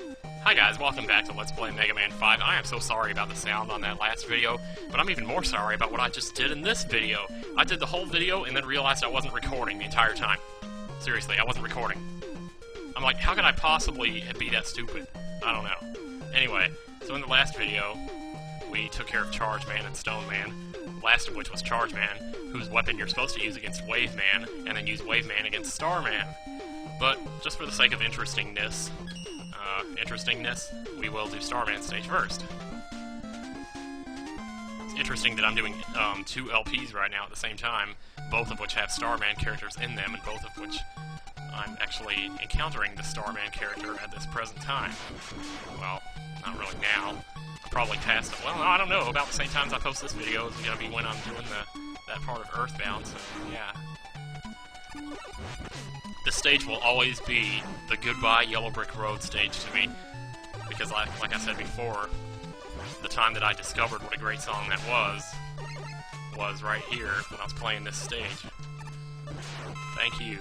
Hi guys, welcome back to Let's Play Mega Man 5. I am so sorry about the sound on that last video, but I'm even more sorry about what I just did in this video. I did the whole video and then realized I wasn't recording the entire time. Seriously, I wasn't recording. I'm like, how could I possibly be that stupid? I don't know. Anyway, so in the last video, we took care of Charge Man and Stone Man, last of which was Charge Man, whose weapon you're supposed to use against Wave Man, and then use Wave Man against Star Man. But, just for the sake of interestingness, we will do Starman stage first. It's interesting that I'm doing two LPs right now at the same time, both of which have Starman characters in them, and both of which I'm actually encountering the Starman character at this present time. Well, not really now. I'm probably past it. Well, I don't know. About the same time as I post this video is going to be when I'm doing that part of Earthbound, so yeah. This stage will always be the Goodbye Yellow Brick Road stage to me, because like I said before, the time that I discovered what a great song that was right here when I was playing this stage. Thank you.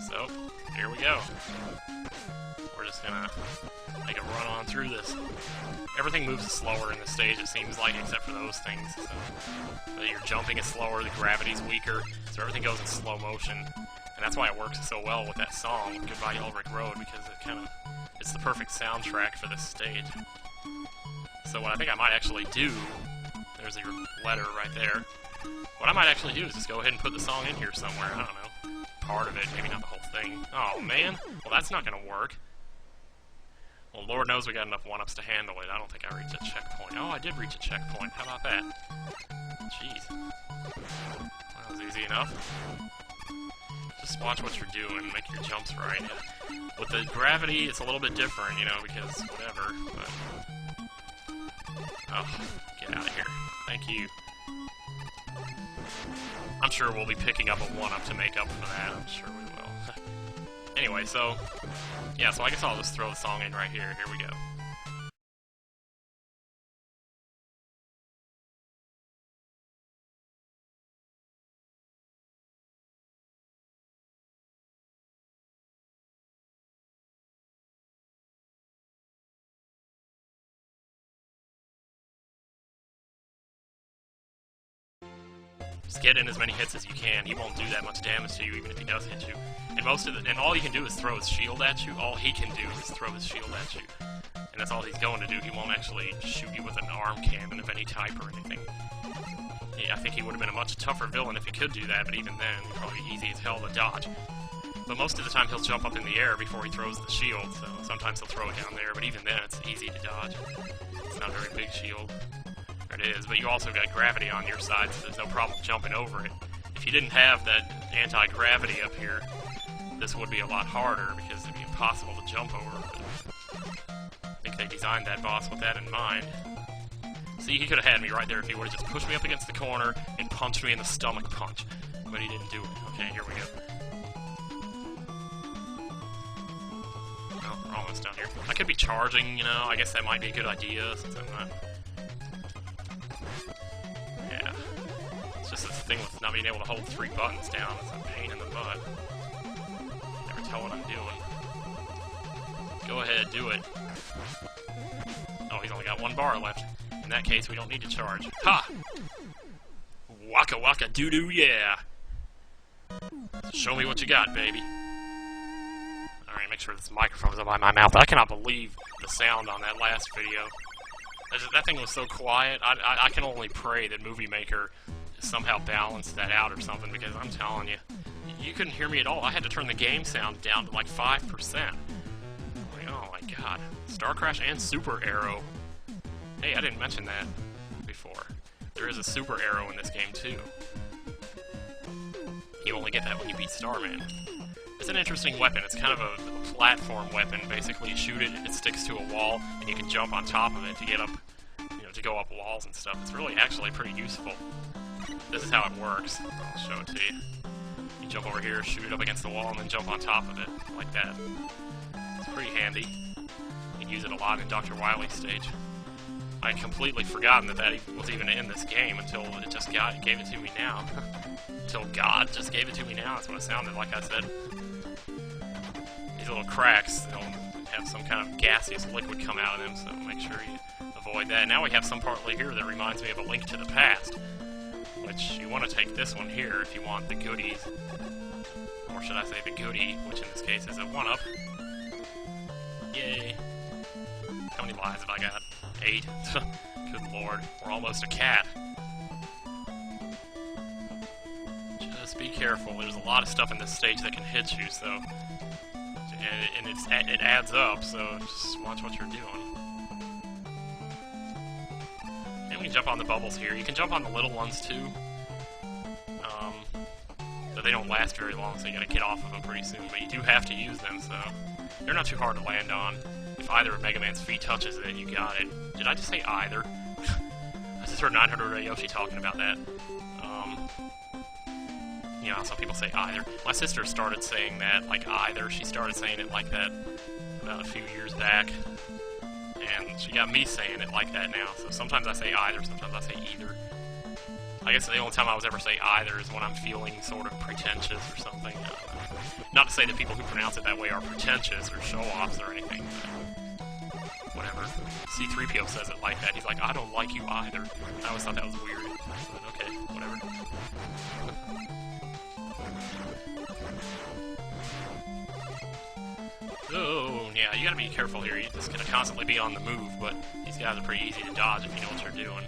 So, here we go. We're just gonna make a run on through this. Everything moves slower in this stage, it seems like, except for those things. So, your jumping is slower, the gravity's weaker, so everything goes in slow motion. And that's why it works so well with that song, Goodbye Yellow Brick Road, because it's the perfect soundtrack for this stage. So what I think I might actually do, there's your letter right there. What I might actually do is just go ahead and put the song in here somewhere, I don't know. Part of it, maybe not the whole thing. Oh man, well that's not gonna work. Well, Lord knows we got enough one-ups to handle it. I don't think I reached a checkpoint. Oh, I did reach a checkpoint. How about that? Jeez. That was easy enough. Just watch what you're doing, make your jumps right. With the gravity, it's a little bit different, you know, because whatever, but... Oh, get out of here. Thank you. I'm sure we'll be picking up a one-up to make up for that. I'm sure we will. Anyway, so... Yeah, so I guess I'll just throw the song in right here. Here we go. Just get in as many hits as you can. He won't do that much damage to you, even if he does hit you. And and all you can do is throw his shield at you. All he can do is throw his shield at you. And that's all he's going to do. He won't actually shoot you with an arm cannon of any type or anything. Yeah, I think he would have been a much tougher villain if he could do that, but even then, he'd probably be easy as hell to dodge. But most of the time, he'll jump up in the air before he throws the shield, so sometimes he'll throw it down there, but even then, it's easy to dodge. It's not a very big shield. It is, but you also got gravity on your side, so there's no problem jumping over it. If you didn't have that anti-gravity up here, this would be a lot harder, because it'd be impossible to jump over. I think they designed that boss with that in mind. See, he could have had me right there if he would have just pushed me up against the corner and punched me in the stomach punch. But he didn't do it. Okay, here we go. Oh, we're almost down here. I could be charging, you know, I guess that might be a good idea, since I'm not... Just this thing with not being able to hold 3 buttons down. It's a pain in the butt. Never tell what I'm doing. Go ahead, do it. Oh, he's only got 1 bar left. In that case, we don't need to charge. Ha! Waka waka doo-doo, yeah! Show me what you got, baby. Alright, make sure this microphone's up by my mouth. I cannot believe the sound on that last video. That thing was so quiet. I can only pray that Movie Maker somehow balance that out or something, because I'm telling you, you couldn't hear me at all. I had to turn the game sound down to like 5%. Like, oh my god. Star Crash and Super Arrow. Hey, I didn't mention that before. There is a Super Arrow in this game too. You only get that when you beat Starman. It's an interesting weapon. It's kind of a platform weapon. Basically, you shoot it, it sticks to a wall, and you can jump on top of it to get up, you know, to go up walls and stuff. It's really actually pretty useful. This is how it works. I'll show it to you. You jump over here, shoot it up against the wall, and then jump on top of it, like that. It's pretty handy. You can use it a lot in Dr. Wily's stage. I had completely forgotten that was even in this game until it just gave it to me now. Until God just gave it to me now. That's what it sounded like I said. He's little cracks, they'll have some kind of gaseous liquid come out of them, so make sure you avoid that. Now we have some part here that reminds me of A Link to the Past, which you want to take this one here if you want the goodies. Or should I say the goodie, which in this case is a 1-up. Yay. How many lives have I got? 8. Good lord, we're almost a cat. Just be careful, there's a lot of stuff in this stage that can hit you, so... And it adds up, so just watch what you're doing. And we can jump on the bubbles here. You can jump on the little ones too. But they don't last very long, so you gotta get off of them pretty soon. But you do have to use them, so they're not too hard to land on. If either of Mega Man's feet touches it, you got it. Did I just say either? I just heard 900 Yoshi talking about that. You know, some people say either. My sister started saying that, like, either. She started saying it like that about a few years back. And she got me saying it like that now. So sometimes I say either, sometimes I say either. I guess the only time I was ever say either is when I'm feeling sort of pretentious or something. Not to say that people who pronounce it that way are pretentious or show-offs or anything. But whatever. C-3PO says it like that. He's like, I don't like you either. I always thought that was weird. But okay, whatever. Oh, yeah, you gotta be careful here. You're just gonna constantly be on the move, but these guys are pretty easy to dodge if you know what you're doing.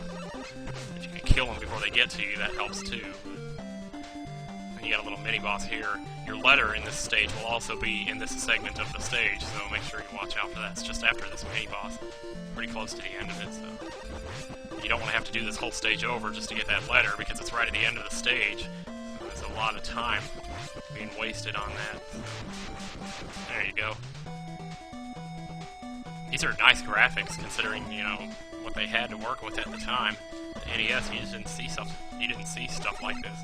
If you can kill them before they get to you, that helps too. And you got a little mini-boss here. Your letter in this stage will also be in this segment of the stage, so make sure you watch out for that. It's just after this mini-boss. Pretty close to the end of it, so... You don't want to have to do this whole stage over just to get that letter, because it's right at the end of the stage. So there's a lot of time being wasted on that. There you go. These are nice graphics, considering, you know, what they had to work with at the time. The NES, you just didn't see stuff like this.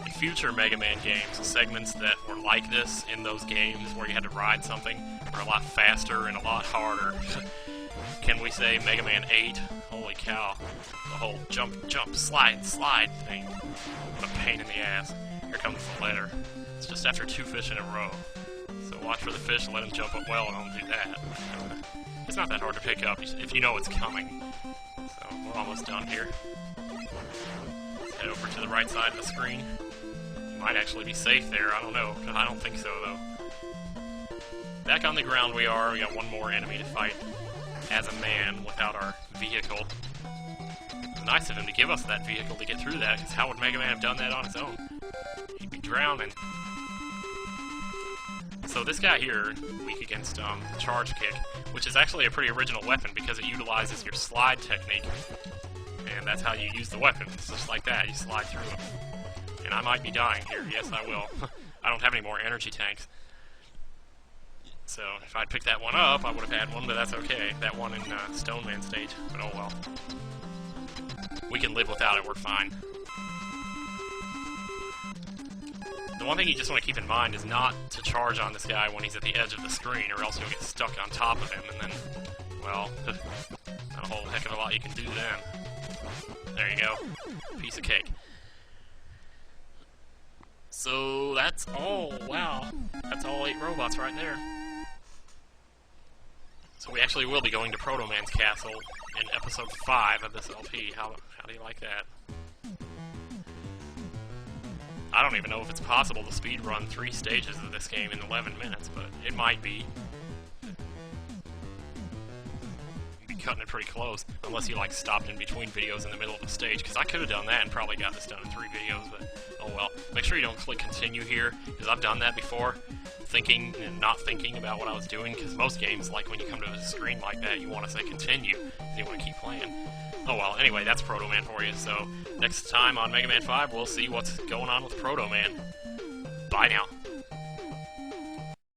In future Mega Man games, segments that were like this in those games where you had to ride something are a lot faster and a lot harder. Can we say Mega Man 8? Holy cow. The whole jump, slide thing. What a pain in the ass. Here comes the letter. It's just after 2 fish in a row. So watch for the fish, let him jump up well, and don't do that. It's not that hard to pick up if you know it's coming. So we're almost done here. Let's head over to the right side of the screen. Might actually be safe there, I don't know. I don't think so, though. Back on the ground we are. We got one more enemy to fight as a man without our vehicle. It's nice of him to give us that vehicle to get through that, because how would Mega Man have done that on his own? He'd be drowning. So this guy here, weak against charge kick, which is actually a pretty original weapon because it utilizes your slide technique. And that's how you use the weapon. It's just like that, you slide through it. And I might be dying here, yes I will. I don't have any more energy tanks. So if I'd picked that one up, I would have had one, but that's okay. That one in Stone Man stage, but oh well. We can live without it, we're fine. The one thing you just want to keep in mind is not to charge on this guy when he's at the edge of the screen, or else you'll get stuck on top of him, and then, well, not a whole heck of a lot you can do then. There you go. Piece of cake. So that's all. Wow. That's all 8 robots right there. So we actually will be going to Proto Man's castle in episode 5 of this LP. How do you like that? I don't even know if it's possible to speedrun 3 stages of this game in 11 minutes, but it might be. You'd be cutting it pretty close, unless you like stopped in between videos in the middle of the stage, because I could have done that and probably got this done in 3 videos, but oh well. Make sure you don't click continue here, because I've done that before, thinking and not thinking about what I was doing, because most games, like when you come to a screen like that, you want to say continue, because you want to keep playing. Oh well, anyway, that's Proto Man for you, so next time on Mega Man 5, we'll see what's going on with Proto Man. Bye now.